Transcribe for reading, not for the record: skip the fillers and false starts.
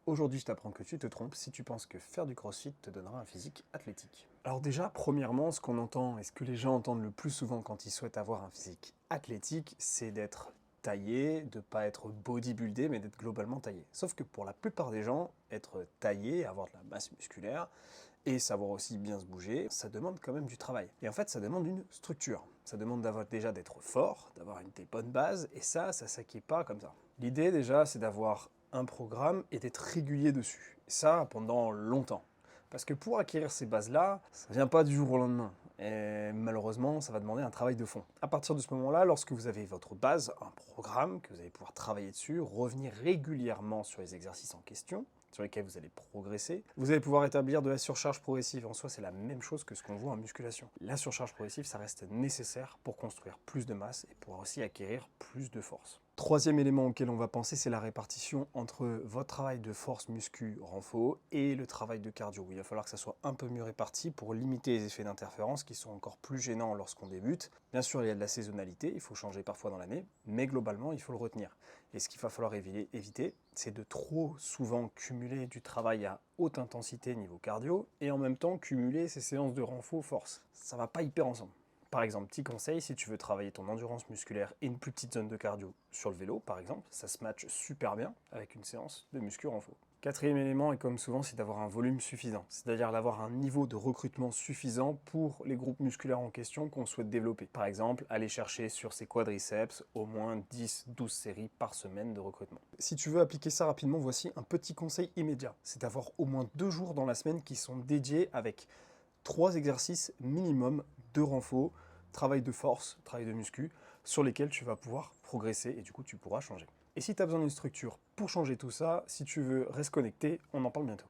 Aujourd'hui, je t'apprends que tu te trompes si tu penses que faire du crossfit te donnera un physique athlétique. Alors déjà, premièrement, ce qu'on entend et ce que les gens entendent le plus souvent quand ils souhaitent avoir un physique athlétique, c'est d'être taillé, de pas être bodybuildé, mais d'être globalement taillé. Sauf que pour la plupart des gens, être taillé, avoir de la masse musculaire et savoir aussi bien se bouger, ça demande quand même du travail. Et en fait, ça demande une structure. Ça demande déjà d'être fort, d'avoir des bonnes bases, et ça s'acquiert pas comme ça. L'idée déjà, c'est d'avoir un programme et d'être régulier dessus. Et ça, pendant longtemps. Parce que pour acquérir ces bases-là, ça ne vient pas du jour au lendemain. Et malheureusement, ça va demander un travail de fond. À partir de ce moment-là, lorsque vous avez votre base, un programme, que vous allez pouvoir travailler dessus, revenir régulièrement sur les exercices en question, sur lesquels vous allez progresser, vous allez pouvoir établir de la surcharge progressive. En soi, c'est la même chose que ce qu'on voit en musculation. La surcharge progressive, ça reste nécessaire pour construire plus de masse et pour aussi acquérir plus de force. Troisième élément auquel on va penser, c'est la répartition entre votre travail de force muscu renfo et le travail de cardio. Il va falloir que ça soit un peu mieux réparti pour limiter les effets d'interférence qui sont encore plus gênants lorsqu'on débute. Bien sûr, il y a de la saisonnalité, il faut changer parfois dans l'année, mais globalement, il faut le retenir. Et ce qu'il va falloir éviter, c'est de trop souvent cumuler du travail à haute intensité niveau cardio et en même temps cumuler ces séances de renfo force. Ça va pas hyper ensemble. Par exemple, petit conseil, si tu veux travailler ton endurance musculaire et une plus petite zone de cardio sur le vélo, par exemple, ça se matche super bien avec une séance de muscu renfo. Quatrième élément, et comme souvent, c'est d'avoir un volume suffisant, c'est-à-dire d'avoir un niveau de recrutement suffisant pour les groupes musculaires en question qu'on souhaite développer. Par exemple, aller chercher sur ses quadriceps au moins 10-12 séries par semaine de recrutement. Si tu veux appliquer ça rapidement, voici un petit conseil immédiat. C'est d'avoir au moins 2 jours dans la semaine qui sont dédiés avec 3 exercices minimum de renfo, travail de force, travail de muscu, sur lesquels tu vas pouvoir progresser et du coup tu pourras changer. Et si tu as besoin d'une structure pour changer tout ça, si tu veux, reste connecté, on en parle bientôt.